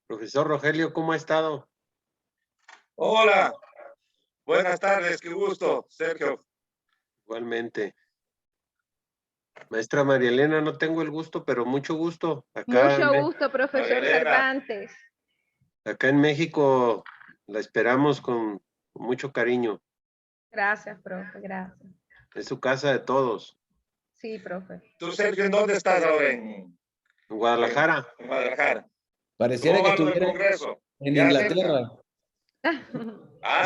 Profesor Rogelio, ¿cómo ha estado? Hola, buenas tardes, qué gusto, Sergio. Igualmente. Maestra María Elena, no tengo el gusto, pero mucho gusto. Mucho gusto, profesor María Elena. Cervantes. Acá en México la esperamos con mucho cariño. Gracias, profe, gracias. Es su casa de todos. Sí, profe. Tú, Sergio, ¿en dónde estás ahora? En Guadalajara. En Guadalajara. Pareciera ¿Cómo que va con el estuviera Congreso? en Ya cerca. Inglaterra.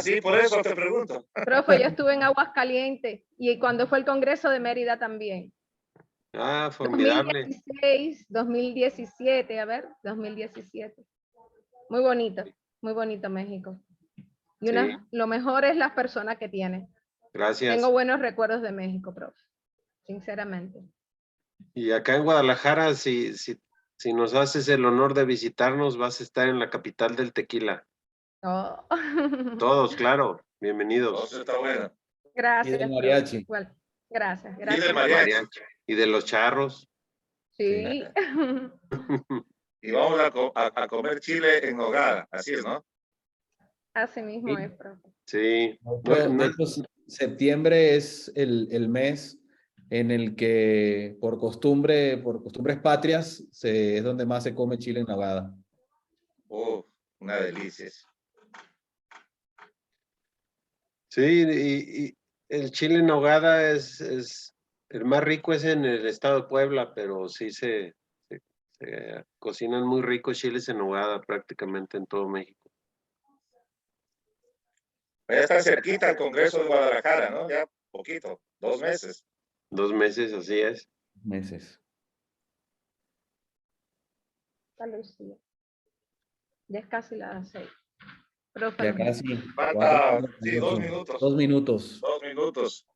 Sí, por eso te pregunto. Profe, yo estuve en Aguascalientes y cuando fue el Congreso de Mérida también. Ah, formidable. 2016, 2017, a ver, 2017. Muy bonito México. Y Sí, lo mejor es las personas que tiene. gracias. Tengo buenos recuerdos de México, profe, sinceramente. Y acá en Guadalajara, si nos haces el honor de visitarnos, vas a estar en la capital del tequila. Oh. Todos, claro. Eso Bienvenidos. está bueno. Gracias, Y del profe. mariachi. Igual. Gracias, Y del gracias. mariachi. Y de los charros. Sí. Y vamos a comer chile en nogada, así es, ¿no? Así mismo Sí. es, profe. Sí. De hecho, septiembre es el mes en el que por costumbres patrias, es donde más se come chile en nogada. Una delicia. Sí, y el chile en nogada el más rico es en el estado de Puebla, pero sí se cocinan muy ricos chiles en nogada prácticamente en todo México. Ya está cerquita el Congreso de Guadalajara, ¿no? Ya poquito, 2 meses. 2 meses, así es. Meses. Lucía. Ya es casi las 6. Profe, Ya nos casi. Falta, sí, 2 minutos. 2 minutos. 2 minutos.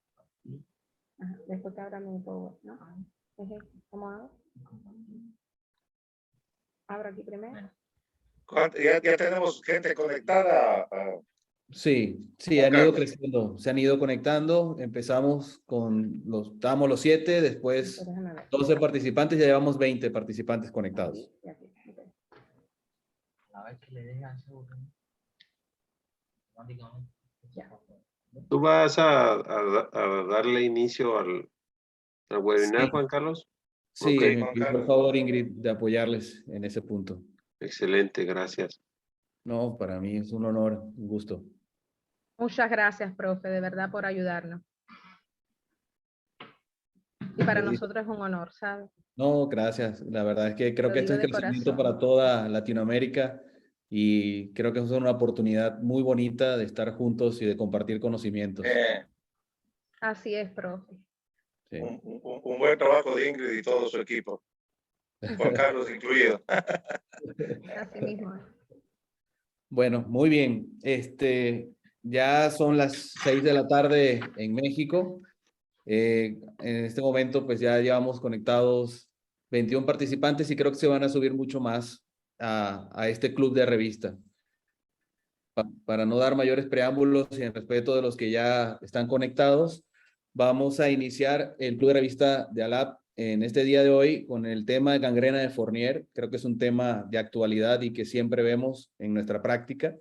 Ajá, después que abra mi power, ¿no? ¿Cómo hago? Abro aquí primero. Ya tenemos gente conectada. Sí, Juan han ido Carlos. creciendo, se han ido conectando. Empezamos estábamos los 7, después Déjame ver. 12 participantes, ya llevamos 20 participantes conectados. Aquí, ok. A ver que le dejan ese botón. Automáticamente. Ya. ¿Tú vas a darle inicio al webinar, Sí. Juan Carlos? Sí, Ok. me Juan pidió por Carlos. favor, Ingrid, de apoyarles en ese punto. Excelente, gracias. No, para mí es un honor, un gusto. Muchas gracias, profe, de verdad, por ayudarnos. Y para nosotros es un honor, ¿sabes? No, gracias. La verdad es que creo Lo que este es digo de crecimiento corazón. para toda Latinoamérica y creo que es una oportunidad muy bonita de estar juntos y de compartir conocimientos. Así es, profe. Sí. Un buen trabajo de Ingrid y todo su equipo. Juan Carlos incluido. Así mismo es. Bueno, muy bien. Ya son las 6 de la tarde en México. En este momento, pues ya llevamos conectados 21 participantes y creo que se van a subir mucho más a este club de revista. Para no dar mayores preámbulos y en respeto de los que ya están conectados, vamos a iniciar el club de revista de ALAP en este día de hoy con el tema de gangrena de Fournier. Creo que es un tema de actualidad y que siempre vemos en nuestra práctica.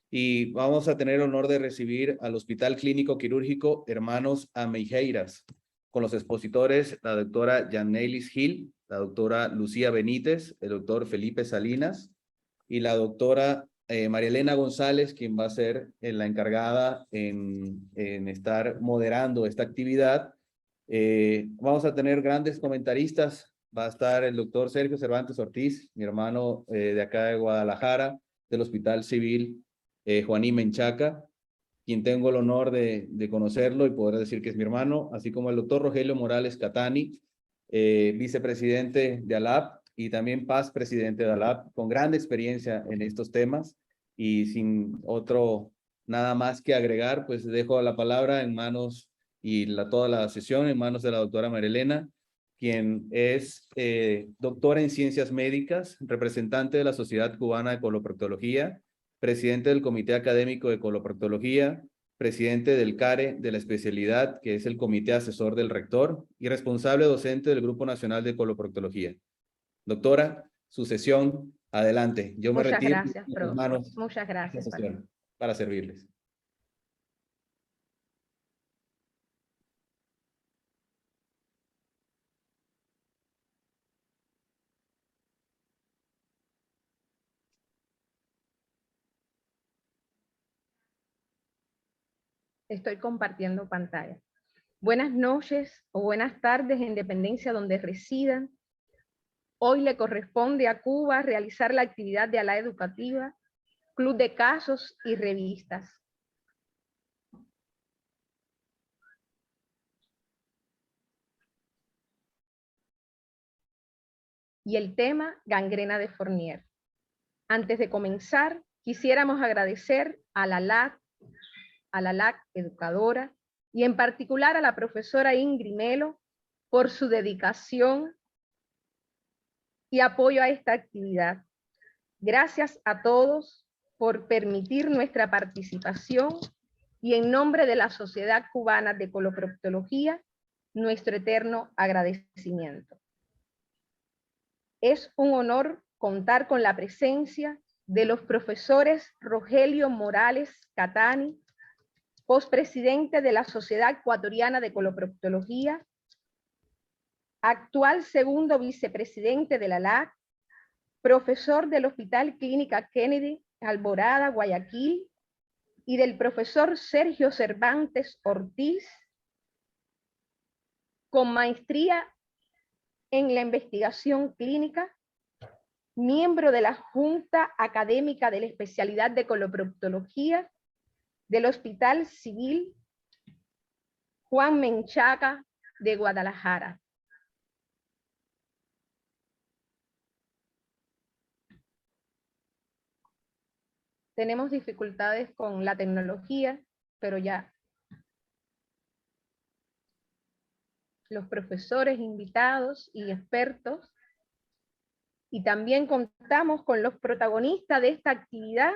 Y vamos a tener el honor de recibir al Hospital Clínico Quirúrgico Hermanos Ameijeiras, con los expositores, la doctora Janelis Gil, la doctora Lucía Benítez, el doctor Felipe Salinas y la doctora María Elena González, quien va a ser la encargada en estar moderando esta actividad. Vamos a tener grandes comentaristas. Va a estar el doctor Sergio Cervantes Ortiz, mi hermano de acá de Guadalajara, del Hospital Civil Juaní Menchaca, quien tengo el honor de conocerlo y poder decir que es mi hermano, así como el doctor Rogelio Morales Catani, vicepresidente de ALAP y también Paz, presidente de ALAP, con gran experiencia en estos temas y sin nada más que agregar, pues dejo la palabra en manos y toda la sesión en manos de la doctora María Elena, quien es doctora en ciencias médicas, representante de la Sociedad Cubana de Coloproctología, presidente del Comité Académico de Coloproctología, presidente del CARE de la especialidad, que es el Comité Asesor del Rector, y responsable docente del Grupo Nacional de Coloproctología. Doctora, su sesión. Adelante. Yo me Muchas retiro. gracias, En sus profe. manos Muchas esta gracias. sesión para servirles. Estoy compartiendo pantalla. Buenas noches o buenas tardes en dependencia donde residan. Hoy le corresponde a Cuba realizar la actividad de ala educativa, club de casos y revistas. Y el tema, gangrena de Fournier. Antes de comenzar, quisiéramos agradecer a la LAC educadora, y en particular a la profesora Ingrid Melo por su dedicación y apoyo a esta actividad. Gracias a todos por permitir nuestra participación y en nombre de la Sociedad Cubana de Coloproctología, nuestro eterno agradecimiento. Es un honor contar con la presencia de los profesores Rogelio Morales Catani, postpresidente de la Sociedad Ecuatoriana de Coloproctología, actual segundo vicepresidente de la LAC, profesor del Hospital Clínica Kennedy, Alborada, Guayaquil, y del profesor Sergio Cervantes Ortiz, con maestría en la investigación clínica, miembro de la Junta Académica de la Especialidad de Coloproctología del Hospital Civil Juan Menchaca de Guadalajara. Tenemos dificultades con la tecnología, pero ya los profesores invitados y expertos, y también contamos con los protagonistas de esta actividad,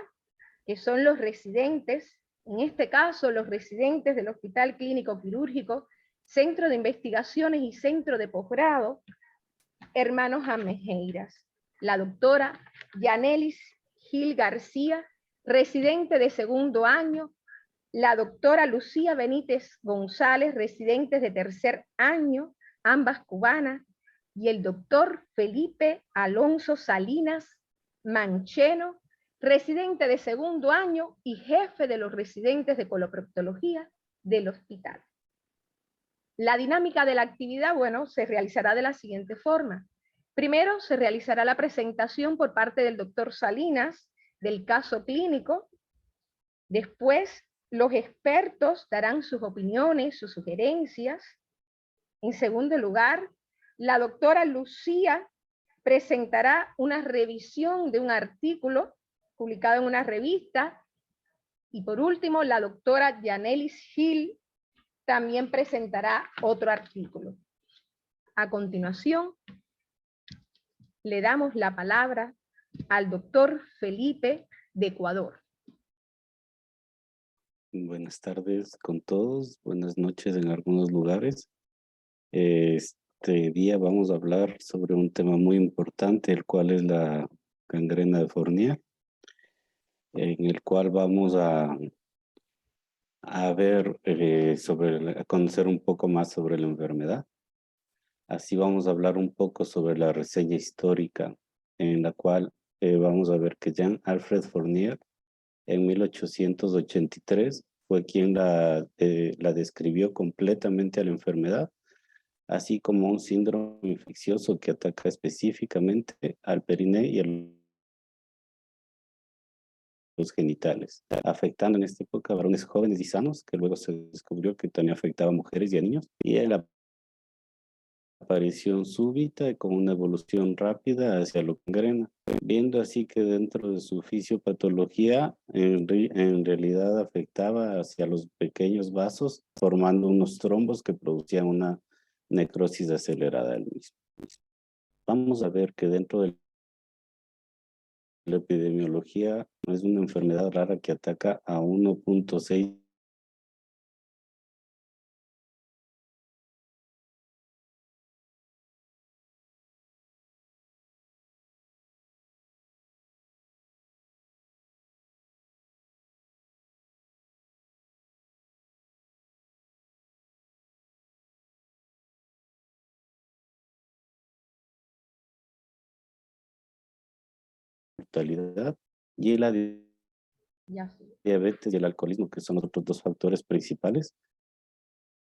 que son los residentes, en este caso los residentes del Hospital Clínico Quirúrgico, Centro de Investigaciones y Centro de Posgrado, Hermanos Amejeiras, la doctora Yanelis Gil García, residente de segundo año, la doctora Lucía Benítez González, residentes de tercer año, ambas cubanas, y el doctor Felipe Alonso Salinas Mancheno, residente de segundo año y jefe de los residentes de coloproctología del hospital. La dinámica de la actividad, bueno, se realizará de la siguiente forma. Primero se realizará la presentación por parte del doctor Salinas del caso clínico. Después los expertos darán sus opiniones, sus sugerencias. En segundo lugar, la doctora Lucía presentará una revisión de un artículo publicado en una revista. Y por último, la doctora Yanelis Gil también presentará otro artículo. A continuación, le damos la palabra al doctor Felipe de Ecuador. Buenas tardes con todos, buenas noches en algunos lugares. Este día vamos a hablar sobre un tema muy importante, el cual es la gangrena de Fournier, en el cual vamos a ver, a conocer un poco más sobre la enfermedad. Así vamos a hablar un poco sobre la reseña histórica, en la cual vamos a ver que Jean Alfred Fournier en 1883 fue quien la describió completamente a la enfermedad, así como un síndrome infeccioso que ataca específicamente al periné y a los genitales, afectando en esta época a varones jóvenes y sanos, que luego se descubrió que también afectaba a mujeres y a niños, y en la aparición súbita con una evolución rápida hacia la gangrena, viendo así que dentro de su fisiopatología en realidad afectaba hacia los pequeños vasos, formando unos trombos que producían una necrosis acelerada del mismo. Vamos a ver que dentro de la epidemiología es una enfermedad rara que ataca a 1.6 totalidad, y la Ya sí. diabetes y el alcoholismo, que son los otros dos factores principales,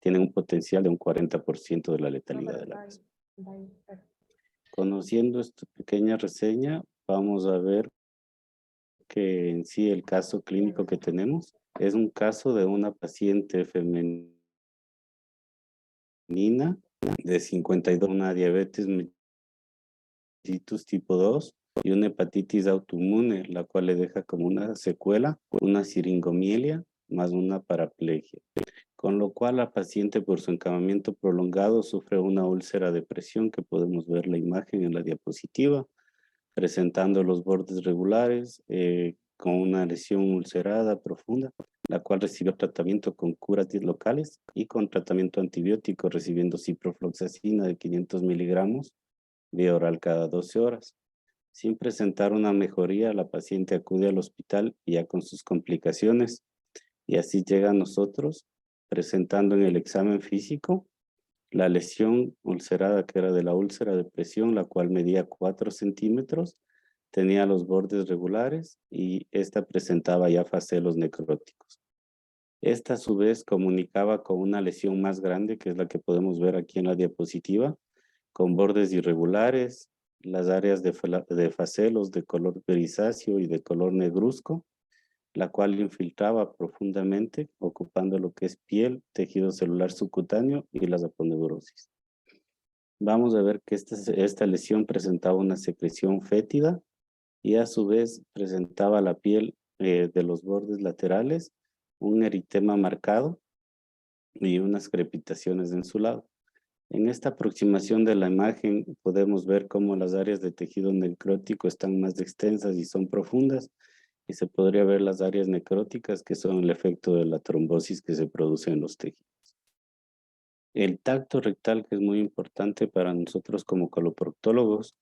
tienen un potencial de un 40% de la No, letalidad pero de la va ahí, misma. va ahí, perfecto. Conociendo esta pequeña reseña, vamos a ver que en sí el caso clínico que tenemos es un caso de una paciente femenina de 52, una diabetes mellitus tipo 2 y una hepatitis autoinmune, la cual le deja como una secuela, una siringomielia más una paraplegia. Con lo cual la paciente por su encamamiento prolongado sufre una úlcera de presión, que podemos ver la imagen en la diapositiva, presentando los bordes regulares, con una lesión ulcerada profunda, la cual recibió tratamiento con curas locales y con tratamiento antibiótico, recibiendo ciprofloxacina de 500 miligramos vía oral cada 12 horas. Sin presentar una mejoría, la paciente acude al hospital ya con sus complicaciones, y así llega a nosotros presentando en el examen físico la lesión ulcerada, que era de la úlcera de presión, la cual medía 4 centímetros, tenía los bordes regulares y esta presentaba ya facelos necróticos. Esta a su vez comunicaba con una lesión más grande, que es la que podemos ver aquí en la diapositiva, con bordes irregulares, las áreas de facelos de color grisáceo y de color negruzco, la cual infiltraba profundamente, ocupando lo que es piel, tejido celular subcutáneo y las aponeurosis. Vamos a ver que esta lesión presentaba una secreción fétida y a su vez presentaba la piel de los bordes laterales, un eritema marcado y unas crepitaciones en su lado. En esta aproximación de la imagen podemos ver cómo las áreas de tejido necrótico están más extensas y son profundas, y se podría ver las áreas necróticas, que son el efecto de la trombosis que se produce en los tejidos. El tacto rectal, que es muy importante para nosotros como coloproctólogos,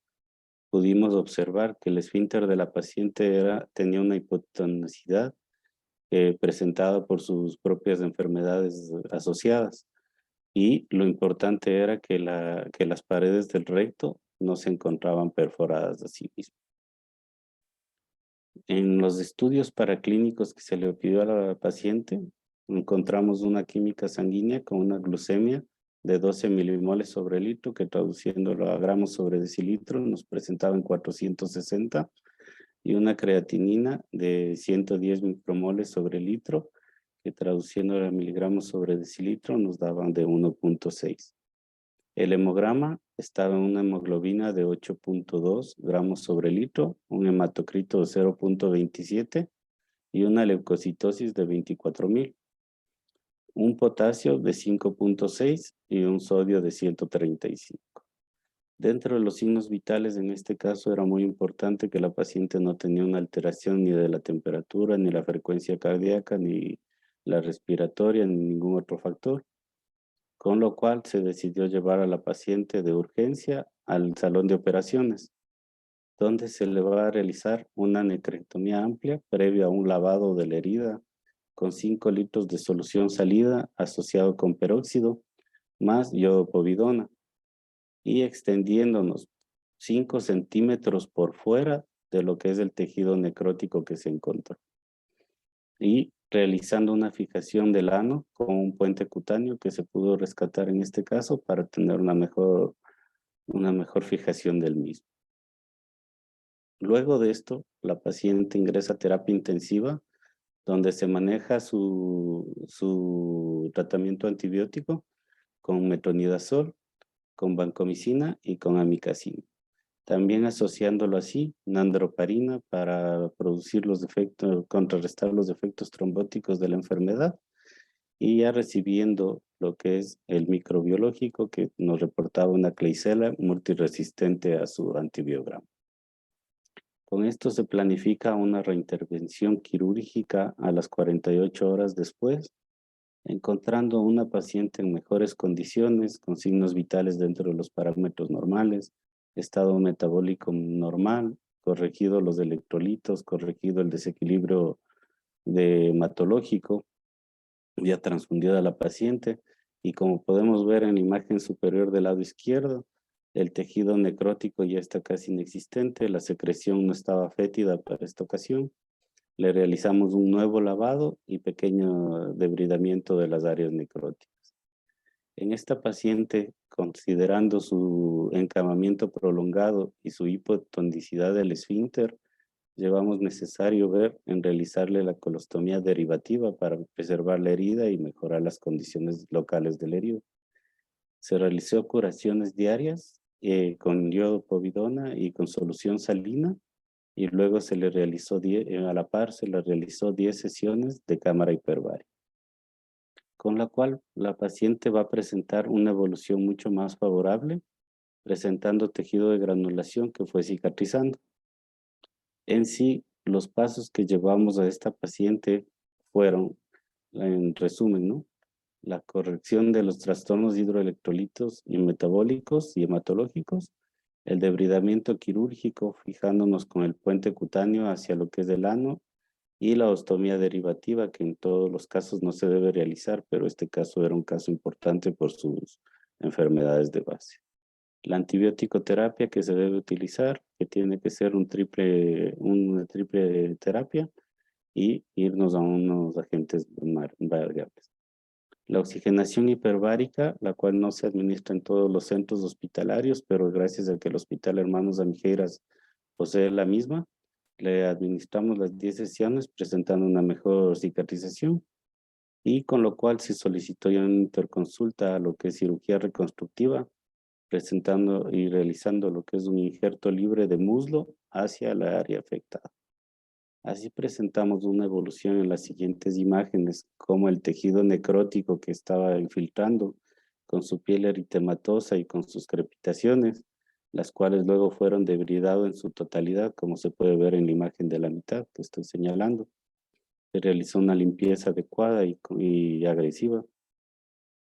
pudimos observar que el esfínter de la paciente tenía una hipotonicidad presentada por sus propias enfermedades asociadas. Y lo importante era que las paredes del recto no se encontraban perforadas a sí mismas. En los estudios paraclínicos que se le pidió a la paciente, encontramos una química sanguínea con una glucemia de 12 milimoles sobre litro, que traduciéndolo a gramos sobre decilitro nos presentaba en 460, y una creatinina de 110 micromoles sobre litro, que traduciéndolo a miligramos sobre decilitro nos daban de 1.6. El hemograma estaba en una hemoglobina de 8.2 gramos sobre litro, un hematocrito de 0.27 y una leucocitosis de 24,000. Un potasio de 5.6 y un sodio de 135. Dentro de los signos vitales, en este caso, era muy importante que la paciente no tenía una alteración ni de la temperatura, ni la frecuencia cardíaca, ni la respiratoria, ni ningún otro factor, con lo cual se decidió llevar a la paciente de urgencia al salón de operaciones, donde se le va a realizar una necrectomía amplia previo a un lavado de la herida con 5 litros de solución salida asociado con peróxido más iodopovidona, y extendiéndonos 5 centímetros por fuera de lo que es el tejido necrótico que se encontró, y realizando una fijación del ano con un puente cutáneo que se pudo rescatar en este caso para tener una mejor fijación del mismo. Luego de esto, la paciente ingresa a terapia intensiva, donde se maneja su tratamiento antibiótico con metronidazol, con vancomicina y con amikacina. También asociándolo así, nandroparina para producir los efectos, contrarrestar los efectos trombóticos de la enfermedad, y ya recibiendo lo que es el microbiológico, que nos reportaba una Klebsiella multiresistente a su antibiograma. Con esto se planifica una reintervención quirúrgica a las 48 horas después, encontrando una paciente en mejores condiciones, con signos vitales dentro de los parámetros normales, estado metabólico normal, corregido los electrolitos, corregido el desequilibrio hematológico, ya transfundida la paciente, y como podemos ver en la imagen superior del lado izquierdo, El tejido necrótico ya está casi inexistente, la secreción no estaba fétida para esta ocasión. Le realizamos un nuevo lavado y pequeño debridamiento de las áreas necróticas. En esta paciente, considerando su encamamiento prolongado y su hipotonicidad del esfínter, llevamos necesario ver en realizarle la colostomía derivativa para preservar la herida y mejorar las condiciones locales del herido. Se realizó curaciones diarias con iodopovidona y con solución salina, y luego se le realizó a la par se le realizó 10 sesiones de cámara hiperbárica, con la cual la paciente va a presentar una evolución mucho más favorable, presentando tejido de granulación que fue cicatrizando. En sí, los pasos que llevamos a esta paciente fueron, en resumen, ¿no?, la corrección de los trastornos hidroelectrolitos y metabólicos y hematológicos, el debridamiento quirúrgico fijándonos con el puente cutáneo hacia lo que es el ano, y la ostomía derivativa, que en todos los casos no se debe realizar, pero este caso era un caso importante por sus enfermedades de base. La antibiótico terapia que se debe utilizar, que tiene que ser una triple terapia, y irnos a unos agentes variables. La oxigenación hiperbárica, la cual no se administra en todos los centros hospitalarios, pero gracias a que el Hospital Hermanos Amijeiras posee la misma, le administramos las 10 sesiones presentando una mejor cicatrización, y con lo cual se solicitó ya una interconsulta a lo que es cirugía reconstructiva, presentando y realizando lo que es un injerto libre de muslo hacia la área afectada. Así presentamos una evolución en las siguientes imágenes, como el tejido necrótico que estaba infiltrando con su piel eritematosa y con sus crepitaciones, las cuales luego fueron debridadas en su totalidad, como se puede ver en la imagen de la mitad que estoy señalando. Se realizó una limpieza adecuada y agresiva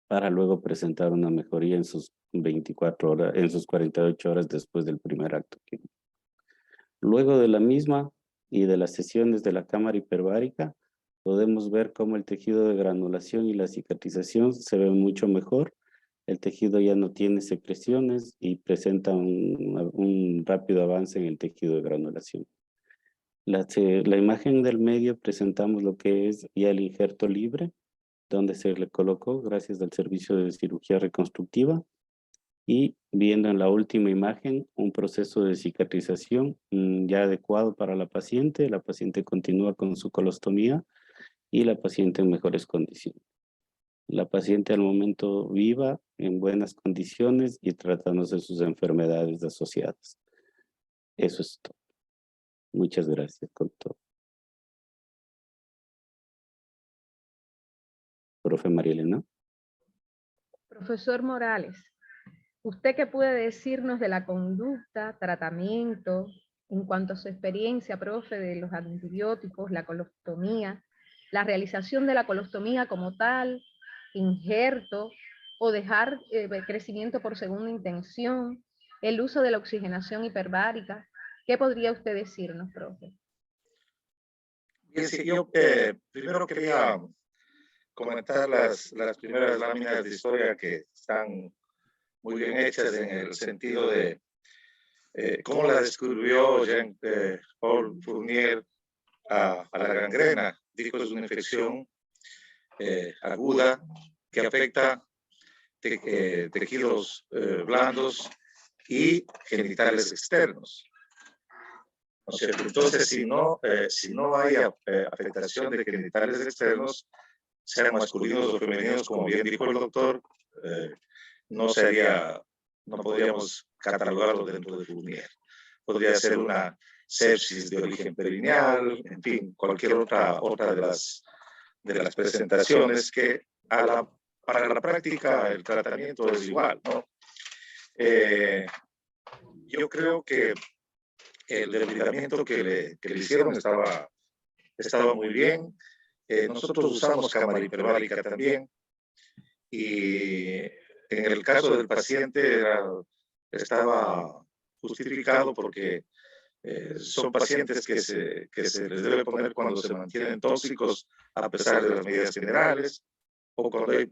para luego presentar una mejoría en sus 24 horas, en sus 48 horas después del primer acto químico. Luego de la misma y de las sesiones de la cámara hiperbárica, podemos ver cómo el tejido de granulación y la cicatrización se ven mucho mejor. El tejido ya no tiene secreciones y presenta un rápido avance en el tejido de granulación. La imagen del medio presentamos lo que es ya el injerto libre, donde se le colocó gracias al servicio de cirugía reconstructiva, y viendo en la última imagen un proceso de cicatrización ya adecuado para la paciente continúa con su colostomía y la paciente en mejores condiciones. La paciente al momento viva en buenas condiciones y tratándose de sus enfermedades asociadas. Eso es todo. Muchas gracias con todo. Profe María Elena. Profesor Morales, ¿usted qué puede decirnos de la conducta, tratamiento, en cuanto a su experiencia, profe, de los antibióticos, la colostomía, la realización de la colostomía como tal, injerto o dejar crecimiento por segunda intención, el uso de la oxigenación hiperbárica? ¿Qué podría usted decirnos, profe? Bien, sí, yo primero quería comentar las primeras láminas de historia que están muy bien hechas en el sentido de cómo la descubrió Jean-Paul Fournier a la gangrena. Dijo que es una infección aguda que afecta tejidos blandos y genitales externos. ¿No es cierto? Entonces, si no hay afectación de genitales externos, sean masculinos o femeninos, como bien dijo el doctor, no podríamos catalogarlo dentro de Fournier. Podría ser una sepsis de origen perineal, en fin, cualquier otra de las presentaciones que para la práctica el tratamiento es igual, ¿no? Yo creo que el debridamiento que le hicieron estaba muy bien. Nosotros usamos cámara hiperbárica también, y en el caso del paciente estaba justificado porque son pacientes que se les debe poner cuando se mantienen tóxicos a pesar de las medidas generales, o cuando hay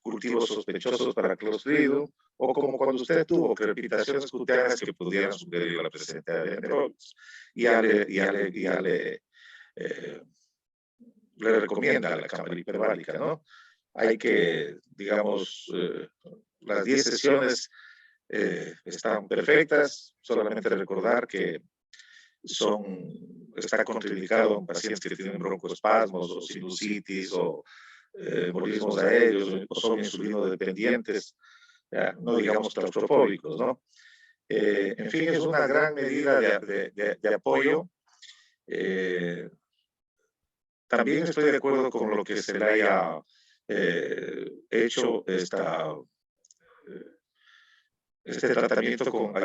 cultivos sospechosos para Clostridium, o como cuando usted tuvo crepitaciones cutáneas que pudieran sugerir la presencia de enterovirus. Le recomienda la cámara hiperbárica, ¿no? Hay que, digamos, las 10 sesiones están perfectas, solamente recordar que está contraindicado en pacientes que tienen broncoespasmos o sinusitis o embolismos aéreos o son insulinodependientes, no digamos claustrofóbicos, ¿no? En fin, es una gran medida de apoyo. También estoy de acuerdo con lo que se le haya hecho este tratamiento con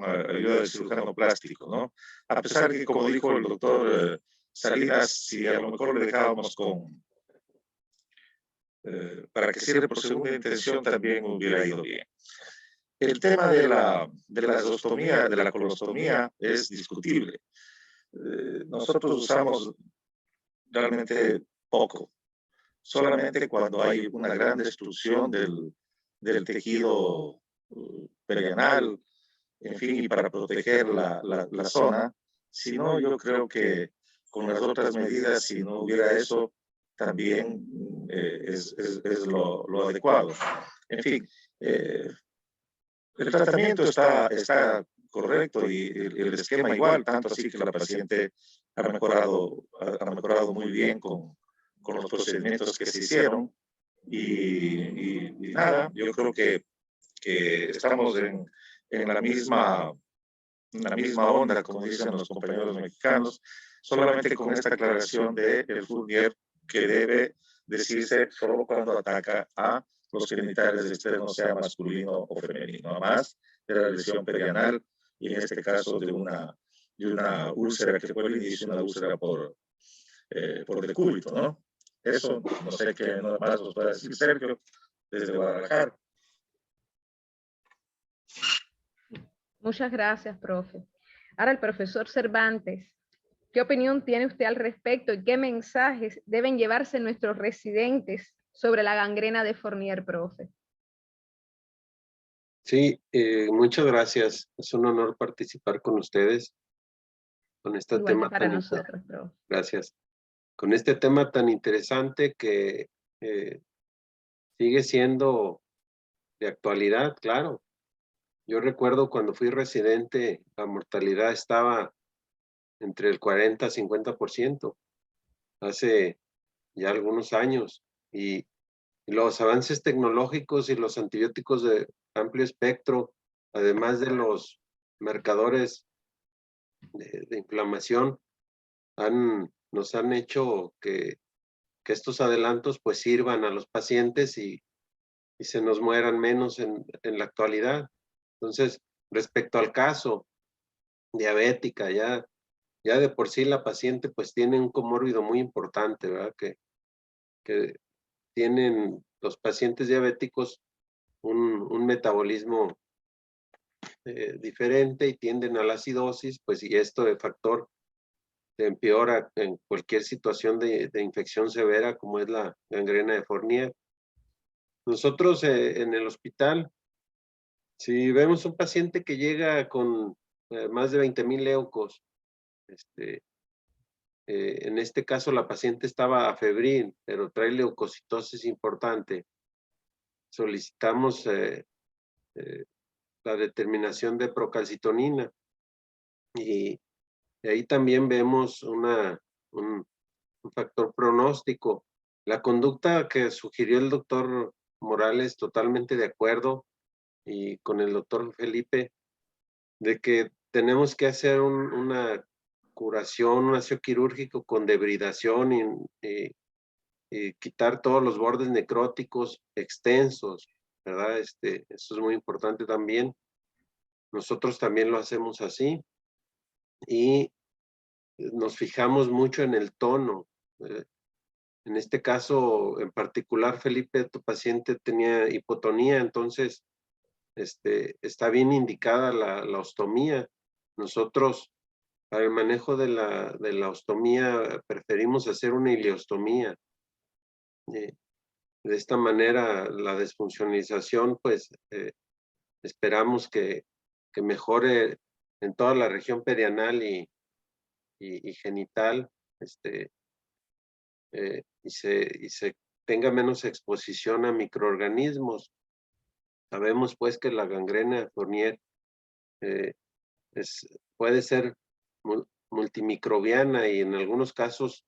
ayuda del cirujano plástico, ¿no? A pesar de que, como dijo el doctor Salinas, si a lo mejor le dejábamos para que sirva por segunda intención, también hubiera ido bien. El tema de la gasostomía, de la colostomía, es discutible. Nosotros usamos realmente poco, solamente cuando hay una gran destrucción del tejido perianal, en fin, y para proteger la zona. Si no, yo creo que con las otras medidas, si no hubiera eso, también es lo adecuado. En fin, el tratamiento está correcto y el esquema igual, tanto así que la paciente ha mejorado muy bien con los procedimientos que se hicieron. Y nada, yo creo que estamos en la misma onda, como dicen los compañeros mexicanos, solamente con esta aclaración del Fournier que debe decirse solo cuando ataca a los genitales externos, sea masculino o femenino, además de la lesión perianal y en este caso de una úlcera que puede iniciar una úlcera por decúbito, ¿no? Eso, no sé qué más nos puede decir Sergio desde Guadalajara. Muchas gracias, profe. Ahora el profesor Cervantes, ¿qué opinión tiene usted al respecto y qué mensajes deben llevarse nuestros residentes sobre la gangrena de Fournier, profe? Sí, muchas gracias. Es un honor participar con ustedes con este Igual tema para tan nosotros, profe. Gracias. Con este tema tan interesante que sigue siendo de actualidad, claro. Yo recuerdo cuando fui residente, la mortalidad estaba entre el 40 y 50%, hace ya algunos años, y los avances tecnológicos y los antibióticos de amplio espectro, además de los marcadores de inflamación, nos han hecho que estos adelantos pues sirvan a los pacientes y se nos mueran menos en la actualidad. Entonces, respecto al caso, diabética, ya de por sí la paciente pues tiene un comórbido muy importante, ¿verdad? Que tienen los pacientes diabéticos un metabolismo diferente y tienden a la acidosis, pues y esto de factor empeora en cualquier situación de infección severa como es la gangrena de Fournier. Nosotros en el hospital, si vemos un paciente que llega con más de 20,000 leucos, en este caso la paciente estaba afebril, pero trae leucocitosis importante, solicitamos la determinación de procalcitonina y ahí también vemos un factor pronóstico. La conducta que sugirió el doctor Morales, totalmente de acuerdo, y con el doctor Felipe, de que tenemos que hacer una curación, un aseo quirúrgico con debridación y quitar todos los bordes necróticos extensos, ¿verdad? Eso es muy importante también. Nosotros también lo hacemos así y nos fijamos mucho en el tono. En este caso, en particular, Felipe, tu paciente tenía hipotonía, entonces está bien indicada la ostomía. Nosotros, para el manejo de la ostomía, preferimos hacer una ileostomía. De esta manera, la desfuncionalización, pues, esperamos que mejore en toda la región perianal y genital, y se tenga menos exposición a microorganismos. Sabemos, pues, que la gangrena de Fournier puede ser multimicrobiana y en algunos casos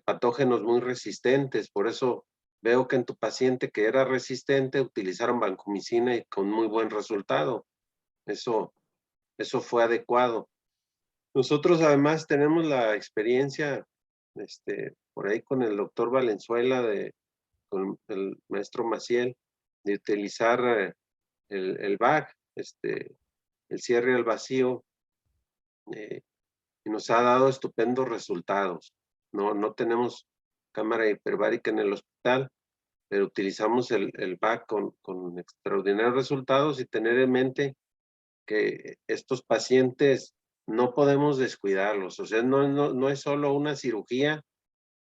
patógenos muy resistentes. Por eso veo que en tu paciente que era resistente utilizaron vancomicina y con muy buen resultado. Eso fue adecuado. Nosotros además tenemos la experiencia por ahí con el doctor Valenzuela, con el maestro Maciel, de utilizar el BAC, el cierre al vacío, y nos ha dado estupendos resultados. No tenemos cámara hiperbárica en el hospital, pero utilizamos el BAC con extraordinarios resultados, y tener en mente que estos pacientes no podemos descuidarlos. O sea, no es solo una cirugía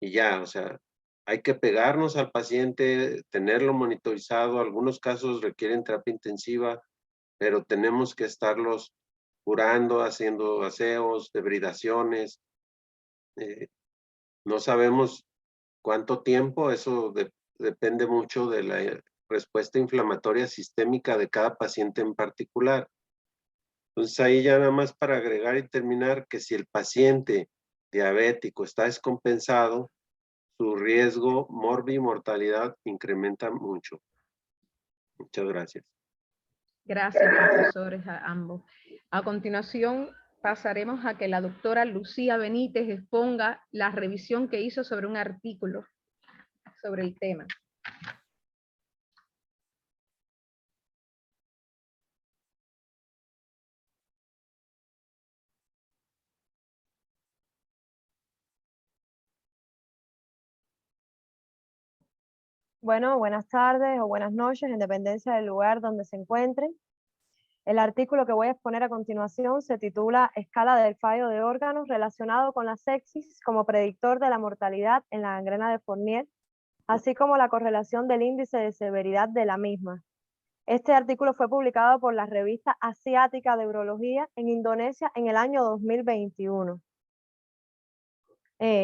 y ya, o sea, hay que pegarnos al paciente, tenerlo monitorizado. Algunos casos requieren terapia intensiva, pero tenemos que estarlos curando, haciendo aseos, debridaciones. No sabemos cuánto tiempo, eso depende mucho de la respuesta inflamatoria sistémica de cada paciente en particular. Entonces ahí ya nada más para agregar y terminar, que si el paciente diabético está descompensado, su riesgo morbimortalidad incrementa mucho. Muchas gracias. Gracias, profesores, a ambos. A continuación, pasaremos a que la doctora Lucía Benítez exponga la revisión que hizo sobre un artículo sobre el tema. Bueno, buenas tardes o buenas noches, en dependencia del lugar donde se encuentren. El artículo que voy a exponer a continuación se titula Escala del fallo de órganos relacionado con la sepsis como predictor de la mortalidad en la gangrena de Fournier, así como la correlación del índice de severidad de la misma. Este artículo fue publicado por la revista asiática de urología en Indonesia en el año 2021.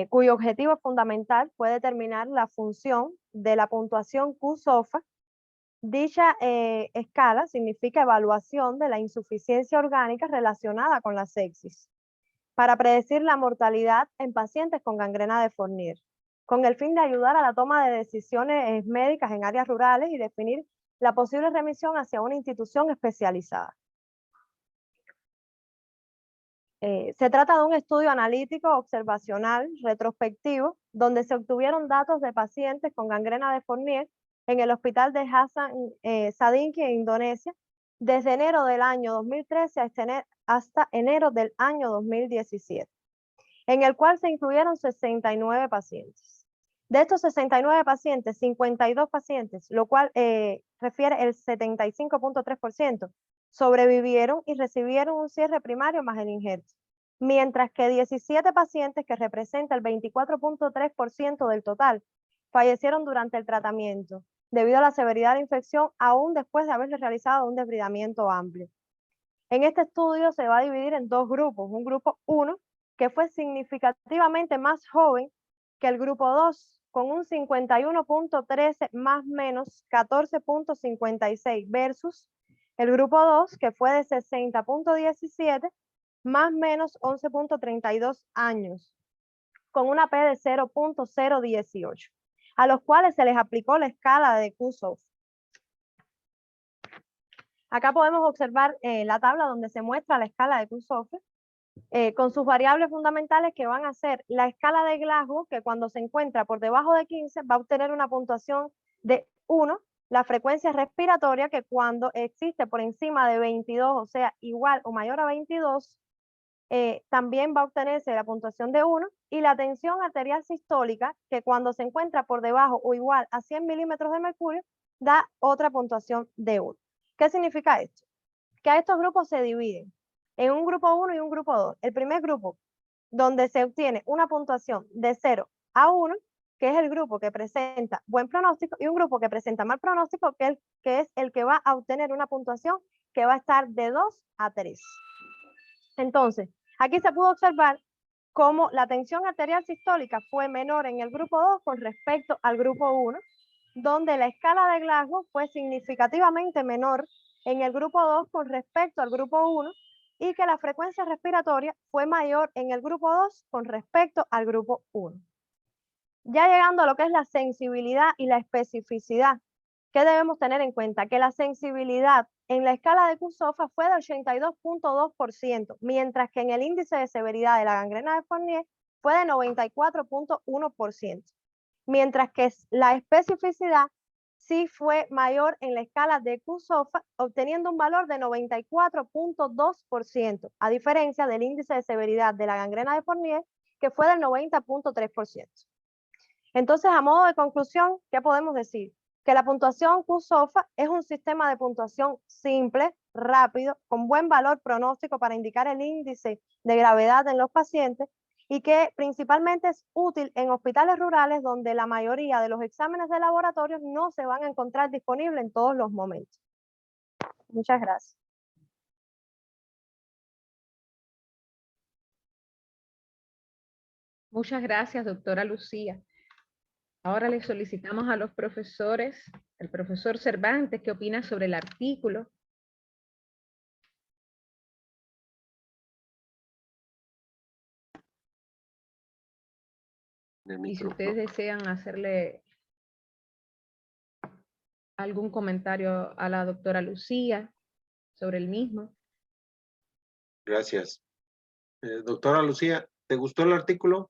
Cuyo objetivo fundamental fue determinar la función de la puntuación Q-SOFA. Dicha escala significa evaluación de la insuficiencia orgánica relacionada con la sepsis, para predecir la mortalidad en pacientes con gangrena de Fournier, con el fin de ayudar a la toma de decisiones médicas en áreas rurales y definir la posible remisión hacia una institución especializada. Se trata de un estudio analítico, observacional, retrospectivo, donde se obtuvieron datos de pacientes con gangrena de Fournier en el hospital de Hasan Sadiqi en Indonesia, desde enero del año 2013 hasta enero del año 2017, en el cual se incluyeron 69 pacientes. De estos 69 pacientes, 52 pacientes, lo cual refiere el 75.3%, sobrevivieron y recibieron un cierre primario más el injerto, mientras que 17 pacientes, que representa el 24.3% del total, fallecieron durante el tratamiento, debido a la severidad de infección, aún después de haberse realizado un debridamiento amplio. En este estudio se va a dividir en dos grupos, un grupo 1, que fue significativamente más joven que el grupo 2, con un 51.13 más menos 14.56 versus el grupo 2, que fue de 60.17 más menos 11.32 años, con una P de 0.018, a los cuales se les aplicó la escala de Q-SOFA. Acá podemos observar la tabla donde se muestra la escala de Q-SOFA, con sus variables fundamentales, que van a ser la escala de Glasgow, que cuando se encuentra por debajo de 15 va a obtener una puntuación de 1, la frecuencia respiratoria, que cuando existe por encima de 22, o sea, igual o mayor a 22, también va a obtenerse la puntuación de 1, y la tensión arterial sistólica, que cuando se encuentra por debajo o igual a 100 milímetros de mercurio, da otra puntuación de 1. ¿Qué significa esto? Que a estos grupos se dividen en un grupo 1 y un grupo 2. El primer grupo, donde se obtiene una puntuación de 0 a 1, que es el grupo que presenta buen pronóstico, y un grupo que presenta mal pronóstico, que es el que va a obtener una puntuación que va a estar de 2 a 3. Entonces, aquí se pudo observar cómo la tensión arterial sistólica fue menor en el grupo 2 con respecto al grupo 1, donde la escala de Glasgow fue significativamente menor en el grupo 2 con respecto al grupo 1, y que la frecuencia respiratoria fue mayor en el grupo 2 con respecto al grupo 1. Ya llegando a lo que es la sensibilidad y la especificidad, ¿qué debemos tener en cuenta? Que la sensibilidad en la escala de Q-SOFA fue de 82.2%, mientras que en el índice de severidad de la gangrena de Fournier fue de 94.1%, mientras que la especificidad sí fue mayor en la escala de Q-SOFA, obteniendo un valor de 94.2%, a diferencia del índice de severidad de la gangrena de Fournier, que fue del 90.3%. Entonces, a modo de conclusión, ¿qué podemos decir? Que la puntuación Q-SOFA es un sistema de puntuación simple, rápido, con buen valor pronóstico para indicar el índice de gravedad en los pacientes, y que principalmente es útil en hospitales rurales donde la mayoría de los exámenes de laboratorio no se van a encontrar disponibles en todos los momentos. Muchas gracias. Muchas gracias, doctora Lucía. Ahora le solicitamos a los profesores, el profesor Cervantes, ¿qué opina sobre el artículo? Y si ustedes desean hacerle algún comentario a la doctora Lucía sobre el mismo. Gracias. Doctora Lucía, ¿te gustó el artículo?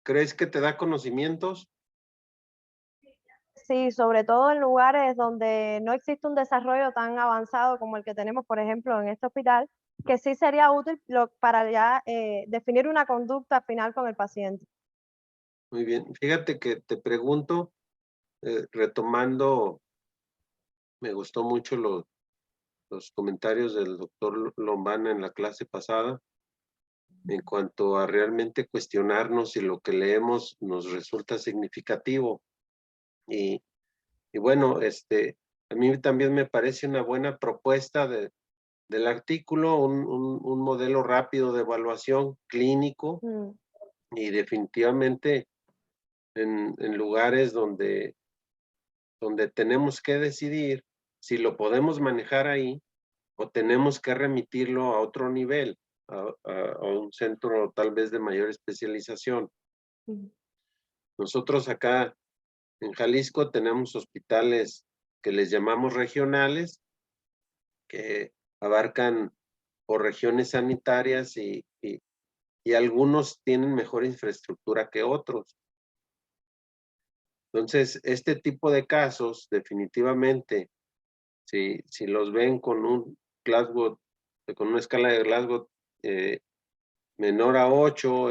¿Crees que te da conocimientos? Sí, sobre todo en lugares donde no existe un desarrollo tan avanzado como el que tenemos, por ejemplo, en este hospital, que sí sería útil para ya definir una conducta final con el paciente. Muy bien. Fíjate que te pregunto, retomando, me gustó mucho los comentarios del doctor Lombana en la clase pasada, en cuanto a realmente cuestionarnos si lo que leemos nos resulta significativo. Y bueno, a mí también me parece una buena propuesta del artículo, un modelo rápido de evaluación clínico, y definitivamente en lugares donde tenemos que decidir si lo podemos manejar ahí o tenemos que remitirlo a otro nivel, a un centro tal vez de mayor especialización. Nosotros acá en Jalisco tenemos hospitales que les llamamos regionales, que abarcan por regiones sanitarias, y algunos tienen mejor infraestructura que otros. Entonces, este tipo de casos, definitivamente, si los ven con un Glasgow, con una escala de Glasgow menor a 8,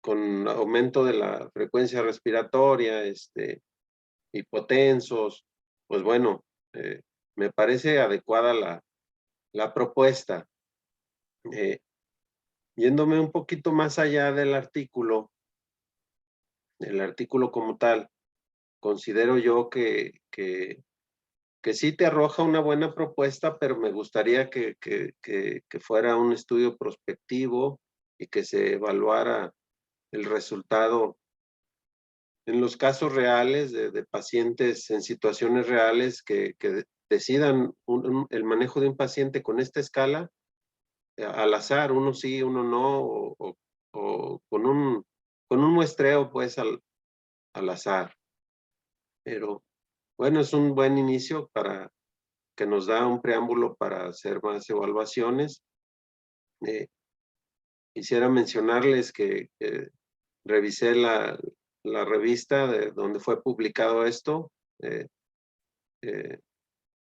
con aumento de la frecuencia respiratoria, hipotensos, pues bueno, me parece adecuada la propuesta. Yéndome un poquito más allá del artículo, el artículo como tal, considero yo que sí te arroja una buena propuesta, pero me gustaría que fuera un estudio prospectivo y que se evaluara el resultado en los casos reales de pacientes en situaciones reales que decidan el manejo de un paciente con esta escala al azar, uno sí, uno no, o con un muestreo pues al azar. Pero bueno, es un buen inicio que nos da un preámbulo para hacer más evaluaciones. Quisiera mencionarles que revisé la revista de donde fue publicado esto,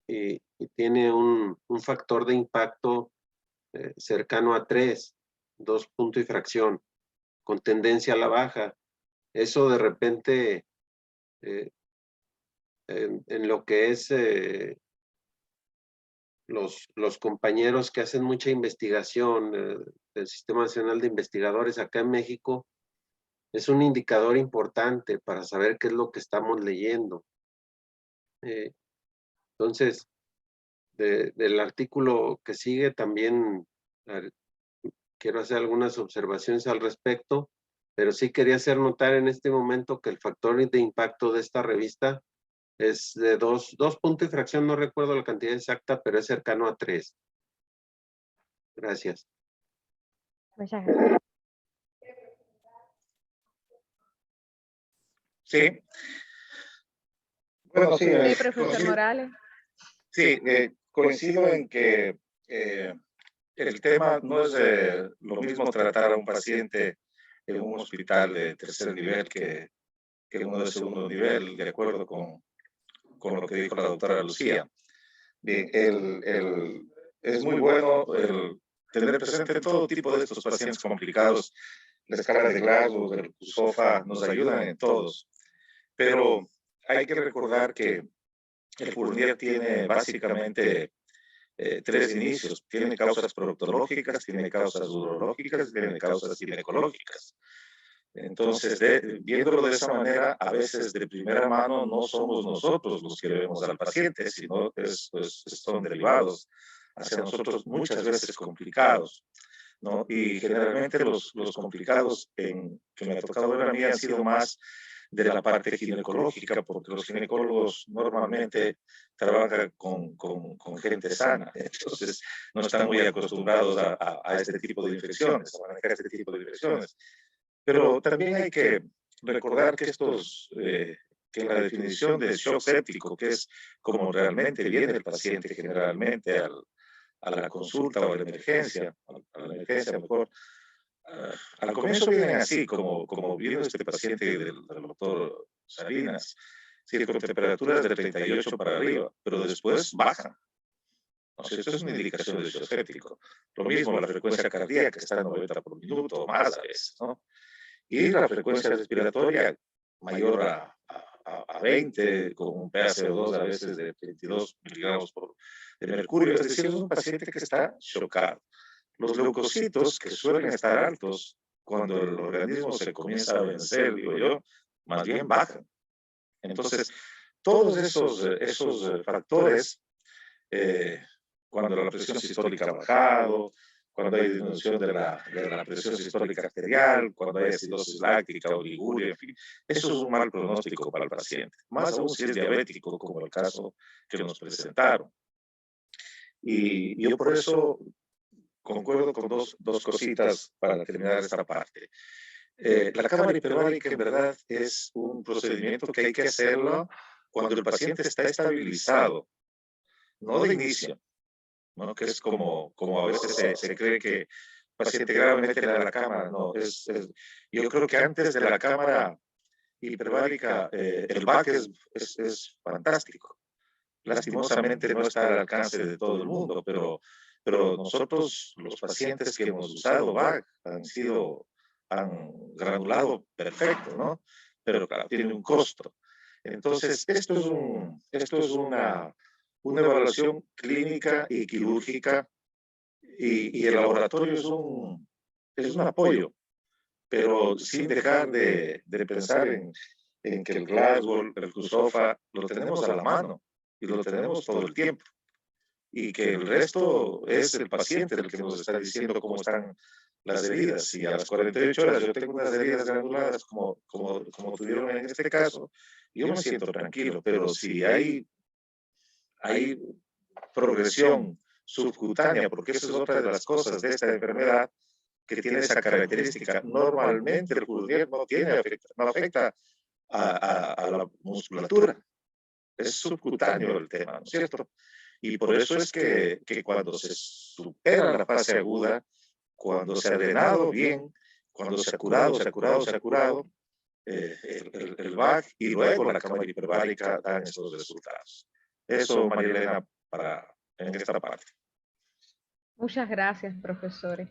y tiene un factor de impacto cercano a 3, 2 puntos y fracción, con tendencia a la baja. Eso de repente, en lo que es los compañeros que hacen mucha investigación del Sistema Nacional de Investigadores acá en México, es un indicador importante para saber qué es lo que estamos leyendo. Entonces, del artículo que sigue también quiero hacer algunas observaciones al respecto, pero sí quería hacer notar en este momento que el factor de impacto de esta revista es de 2 puntos y fracción, no recuerdo la cantidad exacta, pero es cercano a 3. Gracias. Muchas gracias. Sí. Bueno, sí, Sí, profesor coincido, Morales. sí, coincido en que el tema no es lo mismo tratar a un paciente en un hospital de tercer nivel que uno de segundo nivel, de acuerdo con lo que dijo la doctora Lucía. Bien, es muy bueno tener presente todo tipo de estos pacientes complicados. La escala de Glasgow, el SOFA, nos ayudan en todos. Pero hay que recordar que el Fournier tiene básicamente 3 inicios. Tiene causas proctológicas, tiene causas urológicas, tiene causas ginecológicas. Entonces, viéndolo de esa manera, a veces de primera mano no somos nosotros los que vemos al paciente, sino son derivados hacia nosotros muchas veces complicados, ¿no? Y generalmente los complicados que me ha tocado ver a mí han sido más de la parte ginecológica, porque los ginecólogos normalmente trabajan con gente sana, entonces no están muy acostumbrados a este tipo de infecciones, a manejar este tipo de infecciones. Pero también hay que recordar que que la definición de shock séptico, que es como realmente viene el paciente generalmente a la consulta o a la emergencia mejor, al comienzo vienen así, como vino este paciente del doctor Salinas, con temperaturas de 38 para arriba, pero después bajan. O sea, esto es una indicación de shock séptico. Lo mismo, la frecuencia cardíaca está en 90 por minuto o más a veces, ¿no? Y la frecuencia respiratoria mayor a 20, con un PaCO2 a veces de 22 miligramos de mercurio. Es decir, es un paciente que está chocado. Los leucocitos, que suelen estar altos cuando el organismo se comienza a vencer, digo yo, más bien bajan. Entonces, todos esos factores, cuando la presión sistólica ha bajado, cuando hay disminución de la presión sistólica arterial, cuando hay acidosis láctica, oliguria, en fin, eso es un mal pronóstico para el paciente, más aún si es diabético, como el caso que nos presentaron. Y yo por eso concuerdo con dos cositas para terminar esta parte. La cámara hiperbárica en verdad es un procedimiento que hay que hacerlo cuando el paciente está estabilizado, no de inicio, ¿no? Que es como a veces se cree que el paciente grave mete a la cámara. No, yo creo que antes de la cámara hiperbárica, el VAC es fantástico. Lastimosamente no está al alcance de todo el mundo, pero nosotros, los pacientes que hemos usado VAC, han granulado perfecto, ¿no? Pero claro, tiene un costo. Entonces, esto es una evaluación clínica y quirúrgica, y el laboratorio es un apoyo, pero sin dejar de pensar en que el Glasgow, el QSOFA, lo tenemos a la mano y lo tenemos todo el tiempo. Y que el resto es el paciente el que nos está diciendo cómo están las heridas. Y a las 48 horas yo tengo unas heridas granuladas como tuvieron en este caso, yo me siento tranquilo, pero si hay progresión subcutánea, porque eso es otra de las cosas de esta enfermedad, que tiene esa característica. Normalmente el Fournier no afecta a la musculatura, es subcutáneo el tema, ¿no es cierto? Y por eso es que cuando se supera la fase aguda, cuando se ha drenado bien, cuando se ha curado, el VAC y luego la cámara hiperbárica dan esos resultados. Eso, María Elena, en esta parte. Muchas gracias, profesores.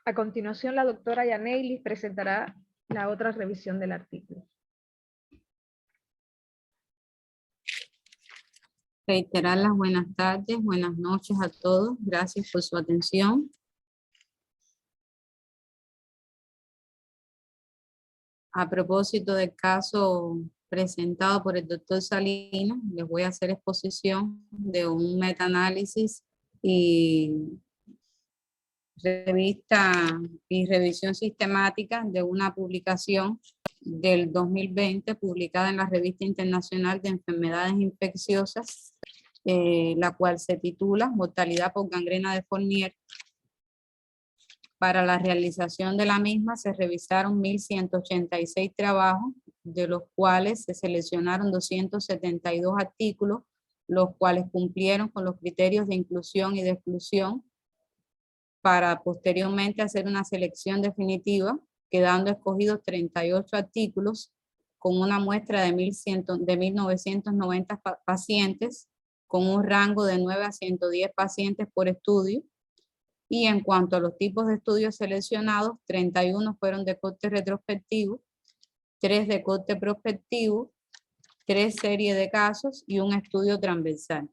A continuación, la doctora Yaneilis presentará la otra revisión del artículo. Reiterar las buenas tardes, buenas noches a todos. Gracias por su atención. A propósito del caso presentado por el doctor Salinas, les voy a hacer exposición de un metaanálisis y revista y revisión sistemática de una publicación del 2020 publicada en la Revista Internacional de Enfermedades Infecciosas, la cual se titula Mortalidad por gangrena de Fournier. Para la realización de la misma se revisaron 1.186 trabajos, de los cuales se seleccionaron 272 artículos, los cuales cumplieron con los criterios de inclusión y de exclusión, para posteriormente hacer una selección definitiva, quedando escogidos 38 artículos con una muestra de 1.990 pacientes, con un rango de 9 a 110 pacientes por estudio. Y en cuanto a los tipos de estudios seleccionados, 31 fueron de corte retrospectivo, 3 de corte prospectivo, 3 series de casos y un estudio transversal.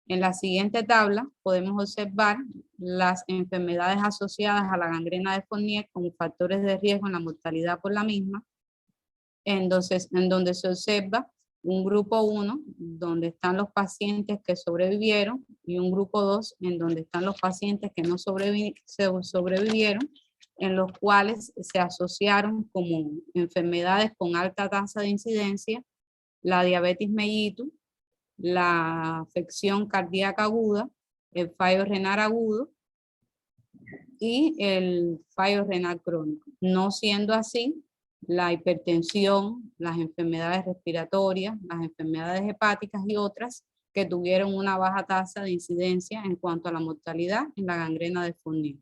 En la siguiente tabla podemos observar las enfermedades asociadas a la gangrena de Fournier como factores de riesgo en la mortalidad por la misma, en donde se observa un grupo 1, donde están los pacientes que sobrevivieron, y un grupo 2, en donde están los pacientes que no sobrevivieron, en los cuales se asociaron como enfermedades con alta tasa de incidencia, la diabetes mellitus, la afección cardíaca aguda, el fallo renal agudo y el fallo renal crónico. No siendo así, la hipertensión, las enfermedades respiratorias, las enfermedades hepáticas y otras que tuvieron una baja tasa de incidencia en cuanto a la mortalidad en la gangrena de Fournier.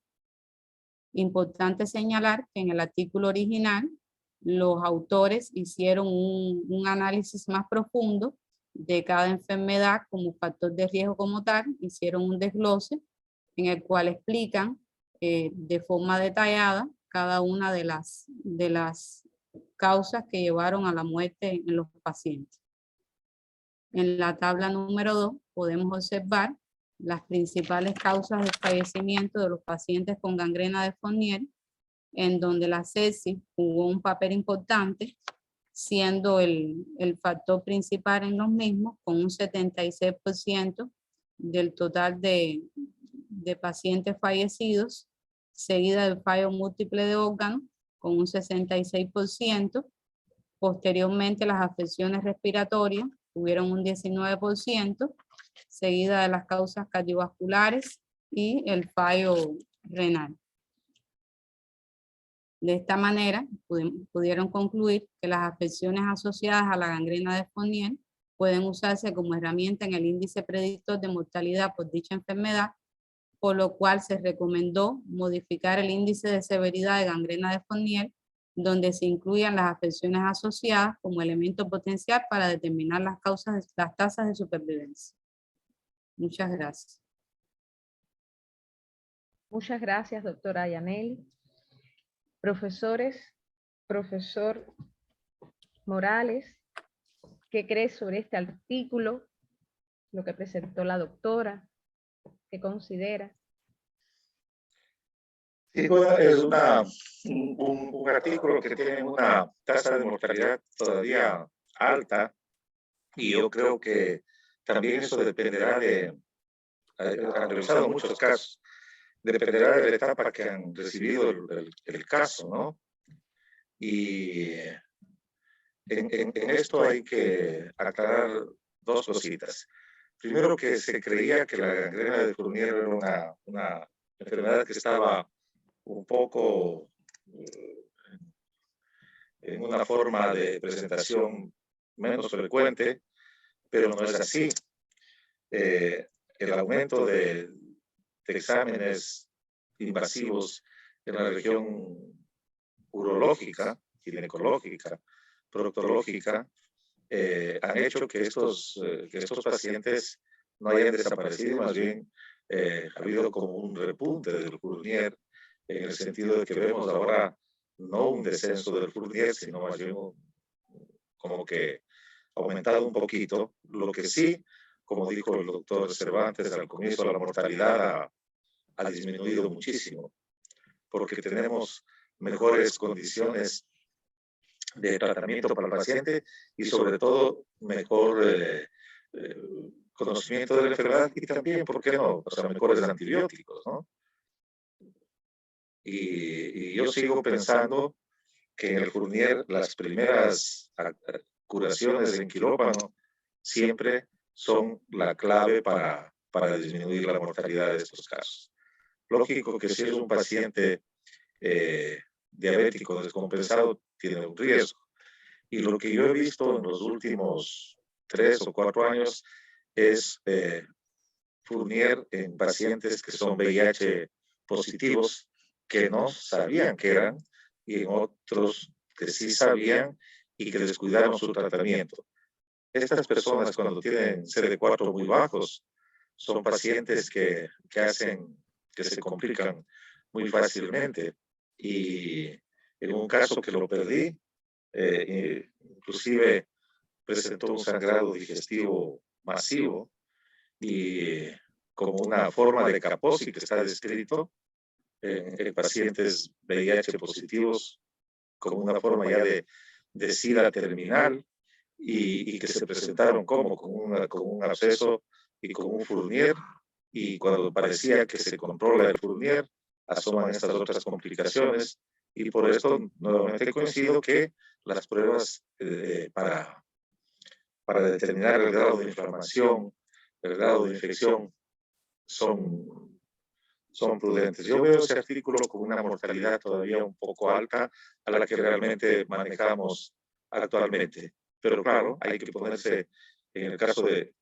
Importante señalar que en el artículo original los autores hicieron un análisis más profundo de cada enfermedad como factor de riesgo como tal, hicieron un desglose en el cual explican de forma detallada cada una de las causas que llevaron a la muerte en los pacientes. En la tabla número 2 podemos observar las principales causas de fallecimiento de los pacientes con gangrena de Fournier, en donde la sepsis jugó un papel importante, siendo el factor principal en los mismos, con un 76% del total de pacientes fallecidos, seguida del fallo múltiple de órganos, con un 66%. Posteriormente, las afecciones respiratorias tuvieron un 19%, seguida de las causas cardiovasculares y el fallo renal. De esta manera, pudieron concluir que las afecciones asociadas a la gangrena de Fournier pueden usarse como herramienta en el índice predictor de mortalidad por dicha enfermedad, por lo cual se recomendó modificar el índice de severidad de gangrena de Fournier, donde se incluyan las afecciones asociadas como elemento potencial para determinar las tasas de supervivencia. Muchas gracias. Muchas gracias, doctora Yaneli. Profesores, profesor Morales, ¿qué crees sobre este artículo? Lo que presentó la doctora, ¿qué considera? Sí, bueno, es un artículo que tiene una tasa de mortalidad todavía alta, y yo creo que también eso dependerá han revisado muchos casos, dependerá de la etapa que han recibido el caso, ¿no? Y en esto hay que aclarar dos cositas. Primero, que se creía que la gangrena de Fournier era una enfermedad que estaba un poco en una forma de presentación menos frecuente, pero no es así. El aumento de exámenes invasivos en la región urológica, ginecológica, proctológica, han hecho que estos pacientes no hayan desaparecido, más bien ha habido como un repunte del Fournier, en el sentido de que vemos ahora no un descenso del Fournier, sino más bien como que aumentado un poquito. Lo que sí, como dijo el doctor Cervantes al comienzo, la mortalidad ha disminuido muchísimo, porque tenemos mejores condiciones de tratamiento para el paciente y sobre todo mejor conocimiento de la enfermedad y también, ¿por qué no? O sea, mejores antibióticos, ¿no? Y yo sigo pensando que en el Fournier las primeras curaciones en quirófano siempre son la clave para disminuir la mortalidad de estos casos. Lógico que si es un paciente diabético descompensado, tiene un riesgo. Y lo que yo he visto en los últimos 3 o 4 años es Fournier en pacientes que son VIH positivos que no sabían que eran y en otros que sí sabían y que descuidaron su tratamiento. Estas personas cuando tienen CD4 muy bajos son pacientes que se complican muy fácilmente y en un caso que lo perdí, inclusive presentó un sangrado digestivo masivo y como una forma de Kaposi que está descrito en pacientes VIH positivos como una forma ya de SIDA terminal y que se presentaron como con un absceso y con un Fournier y cuando parecía que se controla el Fournier asoman estas otras complicaciones y por esto nuevamente coincido que las pruebas para determinar el grado de inflamación, el grado de infección son prudentes. Yo veo ese artículo con una mortalidad todavía un poco alta a la que realmente manejamos actualmente. Pero claro, hay que ponerse en el caso de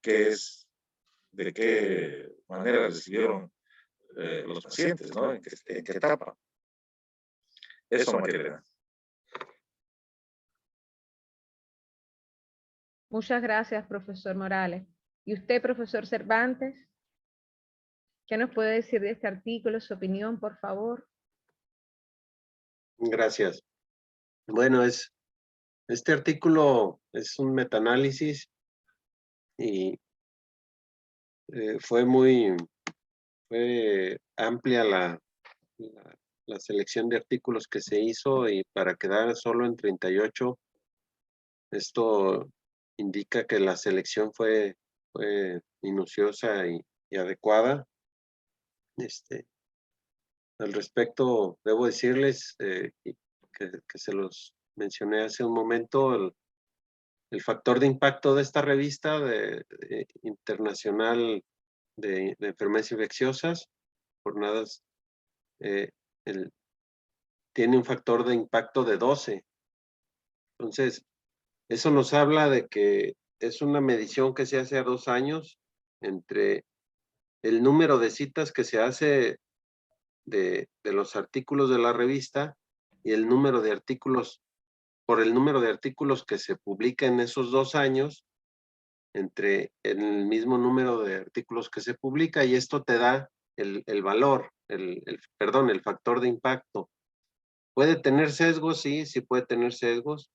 de qué manera recibieron los pacientes, ¿no? ¿En qué etapa? Eso, María Elena. Muchas gracias, profesor Morales. ¿Y usted, profesor Cervantes? ¿Qué nos puede decir de este artículo, su opinión, por favor? Gracias. Bueno, este artículo es un metaanálisis y fue amplia la selección de artículos que se hizo y para quedar solo en 38, esto indica que la selección fue minuciosa y adecuada. Al respecto, debo decirles que se los mencioné hace un momento, el factor de impacto de esta revista internacional de enfermedades infecciosas, jornadas, tiene un factor de impacto de 12. Entonces, eso nos habla de que es una medición que se hace a 2 años entre el número de citas que se hace de los artículos de la revista y el número de artículos, por el número de artículos que se publica en esos 2 años, entre el mismo número de artículos que se publica, y esto te da el valor, el factor de impacto. ¿Puede tener sesgos? Sí puede tener sesgos,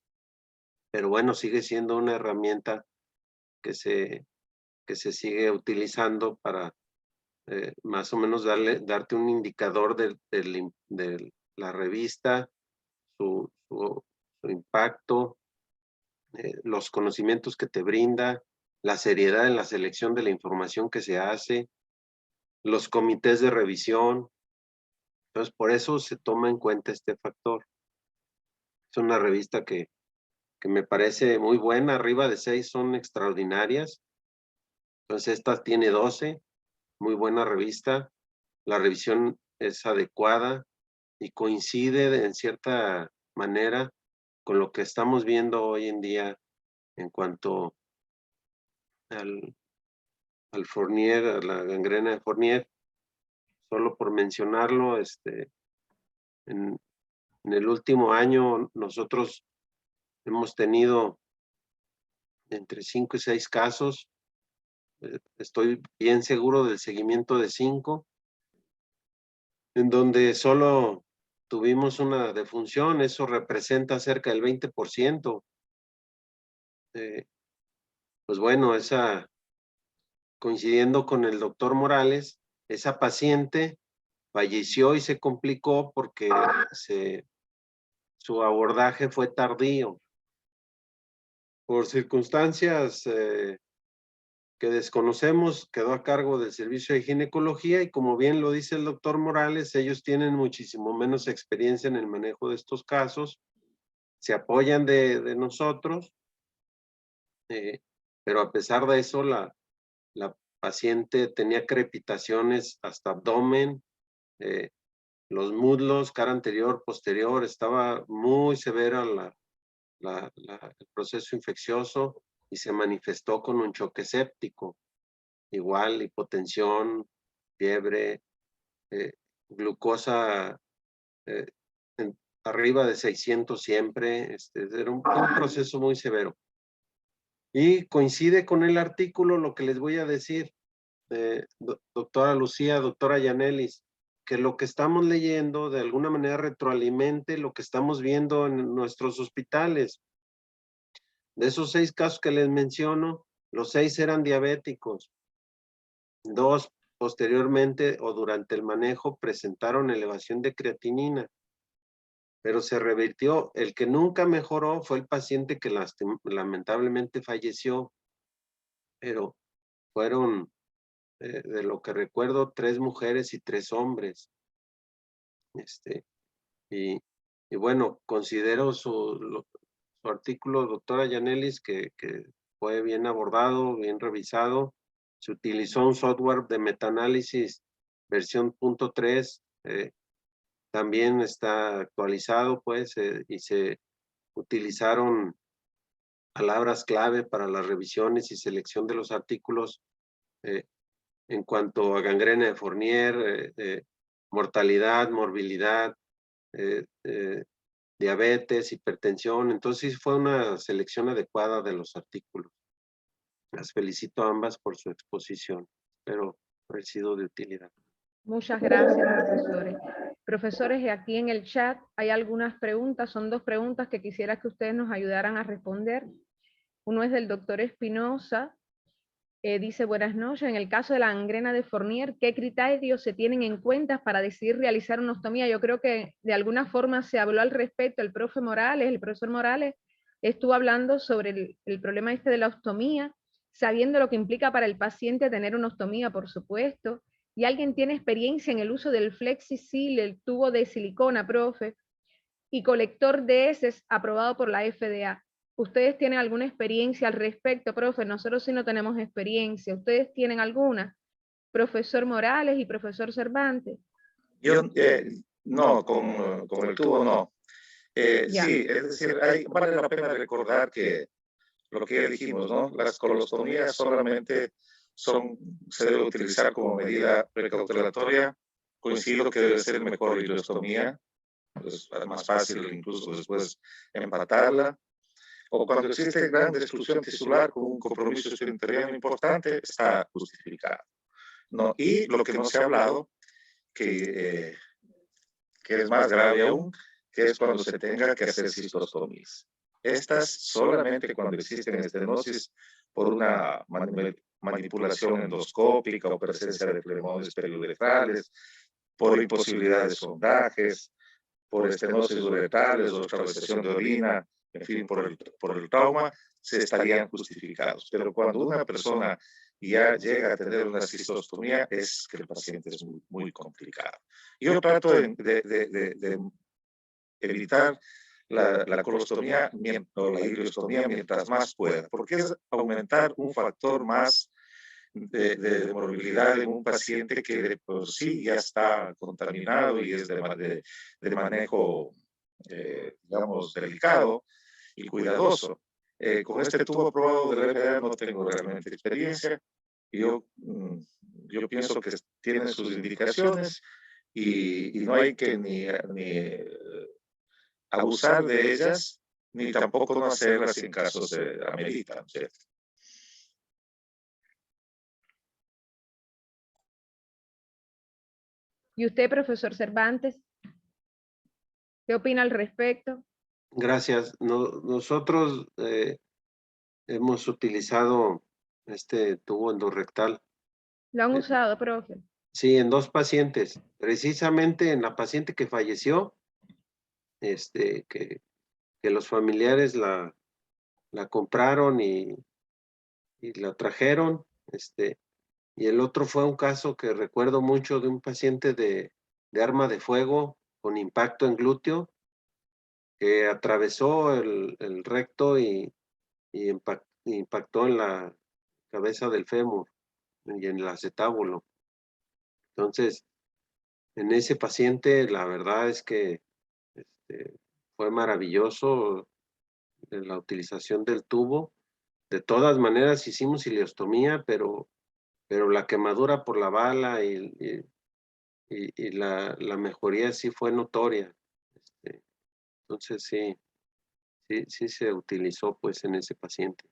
pero bueno, sigue siendo una herramienta que se sigue utilizando para más o menos darte un indicador de la revista, su impacto, los conocimientos que te brinda, la seriedad en la selección de la información que se hace, los comités de revisión. Entonces, por eso se toma en cuenta este factor. Es una revista que me parece muy buena, arriba de 6 son extraordinarias. Entonces, esta tiene 12, muy buena revista. La revisión es adecuada y coincide en cierta manera con lo que estamos viendo hoy en día en cuanto al Fournier, a la gangrena de Fournier. Solo por mencionarlo, en el último año nosotros hemos tenido entre 5 y 6 casos. Estoy bien seguro del seguimiento de 5, en donde solo tuvimos una defunción. Eso representa cerca del 20%. pues bueno, coincidiendo con el doctor Morales, esa paciente falleció y se complicó porque su abordaje fue tardío. Por circunstancias que desconocemos, quedó a cargo del servicio de ginecología y como bien lo dice el doctor Morales, ellos tienen muchísimo menos experiencia en el manejo de estos casos, se apoyan de nosotros, pero a pesar de eso, la paciente tenía crepitaciones hasta abdomen, los muslos, cara anterior, posterior, estaba muy severa el proceso infeccioso y se manifestó con un choque séptico. Igual, hipotensión, fiebre, glucosa arriba de 600 siempre, era un proceso muy severo. Y coincide con el artículo lo que les voy a decir, doctora Lucía, doctora Yanelis, que lo que estamos leyendo de alguna manera retroalimente lo que estamos viendo en nuestros hospitales. De esos 6 casos que les menciono, los 6 eran diabéticos. 2 posteriormente o durante el manejo presentaron elevación de creatinina, pero se revirtió. El que nunca mejoró fue el paciente que lamentablemente falleció, pero fueron, de lo que recuerdo, 3 mujeres y 3 hombres. Y bueno, considero su artículo, doctora Yanelis, que fue bien abordado, bien revisado. Se utilizó un software de metaanálisis versión .3, también está actualizado, pues, y se utilizaron palabras clave para las revisiones y selección de los artículos en cuanto a gangrena de Fournier, mortalidad, morbilidad, diabetes, hipertensión. Entonces fue una selección adecuada de los artículos. Las felicito a ambas por su exposición. Espero haber sido de utilidad. Muchas gracias, profesores. Profesores, y aquí en el chat hay algunas preguntas, son 2 preguntas que quisiera que ustedes nos ayudaran a responder. Uno es del doctor Espinosa, dice, buenas noches, en el caso de la gangrena de Fournier, ¿qué criterios se tienen en cuenta para decidir realizar una ostomía? Yo creo que de alguna forma se habló al respecto, el profesor Morales, estuvo hablando sobre el problema de la ostomía, sabiendo lo que implica para el paciente tener una ostomía, por supuesto, y alguien tiene experiencia en el uso del FlexiSeal, el tubo de silicona, profe, y colector de heces aprobado por la FDA. ¿Ustedes tienen alguna experiencia al respecto, profe? Nosotros sí no tenemos experiencia. ¿Ustedes tienen alguna? Profesor Morales y profesor Cervantes. Yo, no, con el tubo no. Sí, es decir, vale la pena recordar que lo que ya dijimos, ¿no? Las colostomías solamente se debe utilizar como medida precautelatoria. Coincido que debe ser mejor ileostomía, pues es más fácil incluso después empatarla. O cuando existe gran destrucción tisular con un compromiso interior importante, está justificado. ¿No? Y lo que no se ha hablado, que es más grave aún, que es cuando se tenga que hacer cistostomías. Estas solamente cuando existen estenosis por una manipulación endoscópica o presencia de flemones periuretrales, por imposibilidad de sondajes, por estenosis uretrales o extravasación de orina, en fin, por el trauma, se estarían justificados. Pero cuando una persona ya llega a tener una cistostomía, es que el paciente es muy, muy complicado. Yo trato de evitar la colostomía o la ileostomía mientras más pueda, porque es aumentar un factor más de morbilidad en un paciente que de por sí ya está contaminado y es de manejo, digamos, delicado y cuidadoso. Con este tubo probado de la FDA no tengo realmente experiencia. Yo pienso que tiene sus indicaciones y no hay que ni abusar de ellas, ni tampoco no hacerlas en casos de amerita, ¿cierto? ¿Y usted, profesor Cervantes? ¿Qué opina al respecto? Gracias. Nosotros hemos utilizado este tubo endorrectal. Lo han usado, profe. Sí, en 2 pacientes. Precisamente en la paciente que falleció, que los familiares la compraron y la trajeron, y el otro fue un caso que recuerdo mucho de un paciente de arma de fuego con impacto en glúteo, que atravesó el recto y impactó en la cabeza del fémur y en el acetábulo. Entonces, en ese paciente, la verdad es que fue maravilloso la utilización del tubo. De todas maneras, hicimos ileostomía, pero la quemadura por la bala y la mejoría sí fue notoria. Entonces, sí se utilizó, pues, en ese paciente.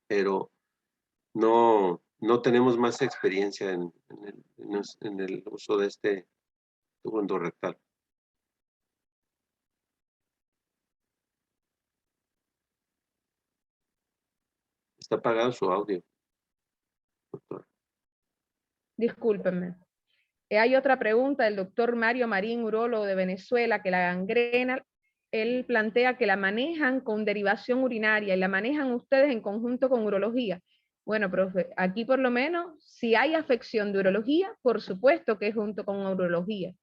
Pero no tenemos más experiencia en el uso de este tubo endorrectal. Está apagado su audio, doctor. Discúlpenme. Hay otra pregunta del doctor Mario Marín, urólogo de Venezuela, que la gangrena, él plantea que la manejan con derivación urinaria y la manejan ustedes en conjunto con urología. Bueno, profe, aquí por lo menos, si hay afección de urología, por supuesto que es junto con urología.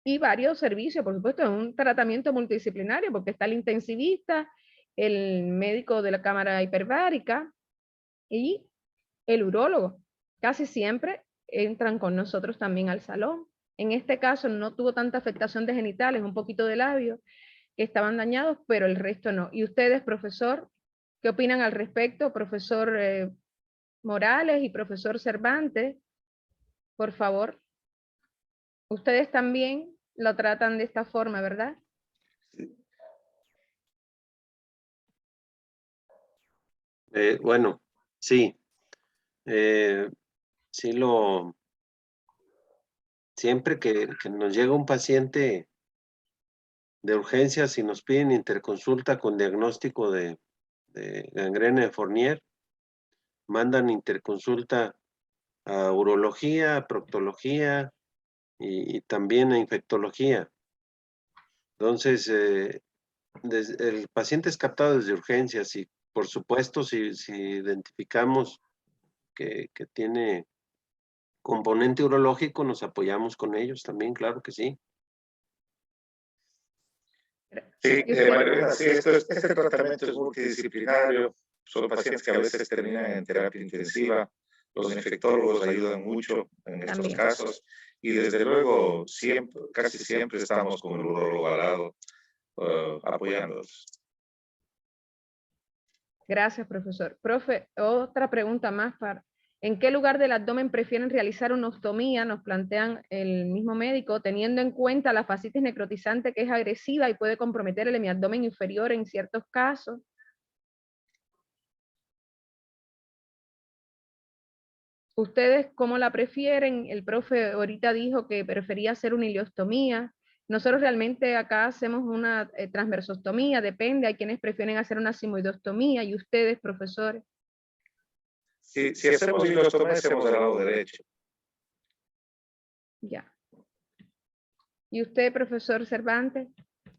Y varios servicios, por supuesto, es un tratamiento multidisciplinario, porque está el intensivista, el médico de la cámara hiperbárica y el urólogo. Casi siempre entran con nosotros también al salón. En este caso no tuvo tanta afectación de genitales, un poquito de labios que estaban dañados, pero el resto no. ¿Y ustedes, profesor, qué opinan al respecto? Profesor Morales y profesor Cervantes, por favor. Ustedes también lo tratan de esta forma, ¿verdad? Bueno, sí. Sí siempre que nos llega un paciente de urgencias y nos piden interconsulta con diagnóstico de gangrena de Fournier, mandan interconsulta a urología, a proctología y también a infectología. Entonces, el paciente es captado desde urgencias y, por supuesto, si identificamos que tiene componente urológico, nos apoyamos con ellos también, claro que sí. Sí, Marilena, sí, este tratamiento es multidisciplinario. Son pacientes que a veces terminan en terapia intensiva. Los infectólogos ayudan mucho en estos También. casos. Y desde luego, casi siempre estamos con el urólogo al lado, apoyándolos. Gracias, profesor. Profe, otra pregunta más. ¿En qué lugar del abdomen prefieren realizar una ostomía? Nos plantean el mismo médico, teniendo en cuenta la fascitis necrotizante que es agresiva y puede comprometer el hemiabdomen inferior en ciertos casos. ¿Ustedes cómo la prefieren? El profe ahorita dijo que prefería hacer una ileostomía. Nosotros realmente acá hacemos una transversostomía, depende, hay quienes prefieren hacer una sigmoidostomía, y ustedes, profesores. Si hacemos ileostomía, hacemos al lado derecho. Ya. ¿Y usted, profesor Cervantes?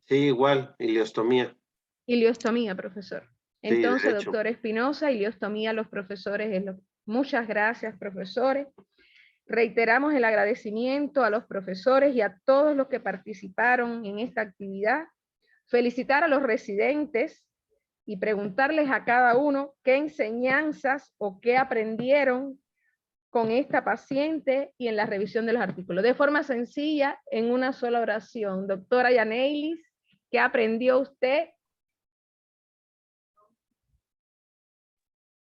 Sí, igual, ileostomía. Ileostomía, profesor. Sí, Entonces, derecho. doctor Espinosa, ileostomía a los profesores. Muchas gracias, profesores. Reiteramos el agradecimiento a los profesores y a todos los que participaron en esta actividad. Felicitar a los residentes y preguntarles a cada uno qué enseñanzas o qué aprendieron con esta paciente y en la revisión de los artículos. De forma sencilla, en una sola oración. Doctora Yaneilis, ¿qué aprendió usted?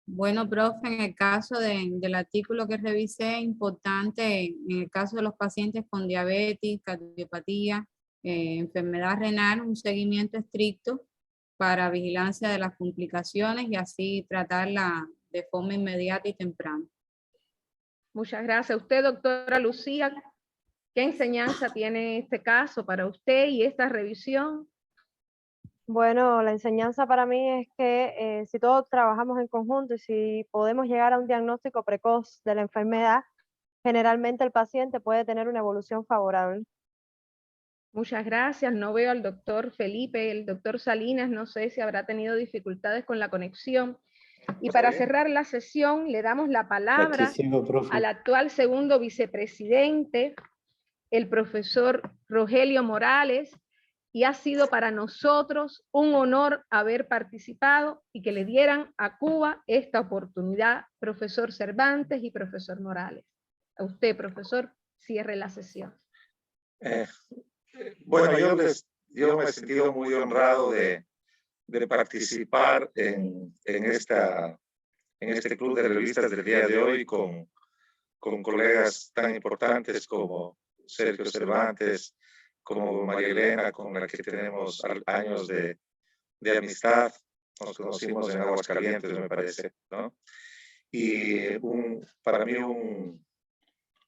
Bueno, profe, en el caso del artículo que revisé, importante, en el caso de los pacientes con diabetes, cardiopatía, enfermedad renal, un seguimiento estricto para vigilancia de las complicaciones y así tratarla de forma inmediata y temprana. Muchas gracias. Usted, doctora Lucía, ¿qué enseñanza tiene este caso para usted y esta revisión? Bueno, la enseñanza para mí es que si todos trabajamos en conjunto y si podemos llegar a un diagnóstico precoz de la enfermedad, generalmente el paciente puede tener una evolución favorable. Muchas gracias. No veo al doctor Felipe, el doctor Salinas, no sé si habrá tenido dificultades con la conexión. Y para cerrar la sesión, le damos la Aquí palabra sigo, profe. al actual segundo vicepresidente, el profesor Rogelio Morales, y ha sido para nosotros un honor haber participado y que le dieran a Cuba esta oportunidad, profesor Cervantes y profesor Morales. A usted, profesor, cierre la sesión. Bueno, yo me he sentido muy honrado de participar en este club de revistas del día de hoy con colegas tan importantes como Sergio Cervantes, como María Elena, con la que tenemos años de amistad. Nos conocimos en Aguascalientes, me parece, ¿no? Y para mí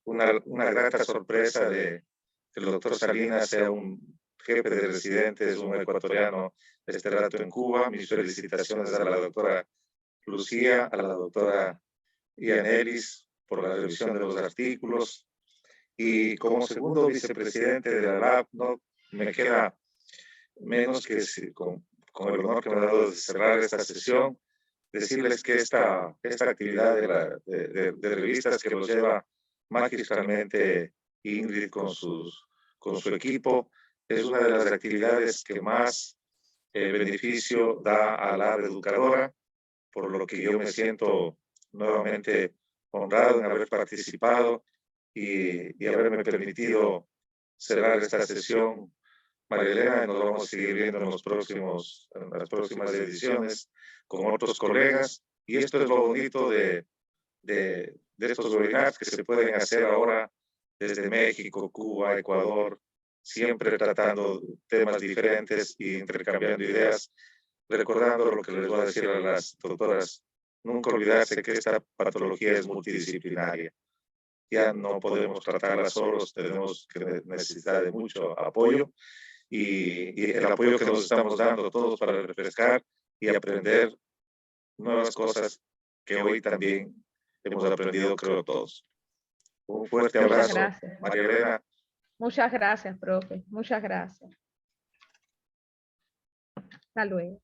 una grata sorpresa de que el doctor Salinas sea un jefe de residentes, un ecuatoriano de este rato en Cuba. Mis felicitaciones a la doctora Lucía, a la doctora Ian Ellis por la revisión de los artículos. Y como segundo vicepresidente de la LAB, no me queda menos que con el honor que me ha dado de cerrar esta sesión, decirles que esta actividad de revistas que los lleva magistralmente Ingrid con su equipo es una de las actividades que más beneficio da a la educadora, por lo que yo me siento nuevamente honrado en haber participado y haberme permitido cerrar esta sesión. María Elena, nos vamos a seguir viendo en las próximas ediciones con otros colegas, y esto es lo bonito de estos webinars que se pueden hacer ahora desde México, Cuba, Ecuador, siempre tratando temas diferentes y intercambiando ideas, recordando lo que les voy a decir a las doctoras, nunca olvidarse que esta patología es multidisciplinaria. Ya no podemos tratarla solos, tenemos que necesitar de mucho apoyo, y el apoyo que nos estamos dando todos para refrescar y aprender nuevas cosas que hoy también hemos aprendido, creo, todos. Un fuerte abrazo, gracias. María Elena. Muchas gracias, profe. Muchas gracias. Hasta luego.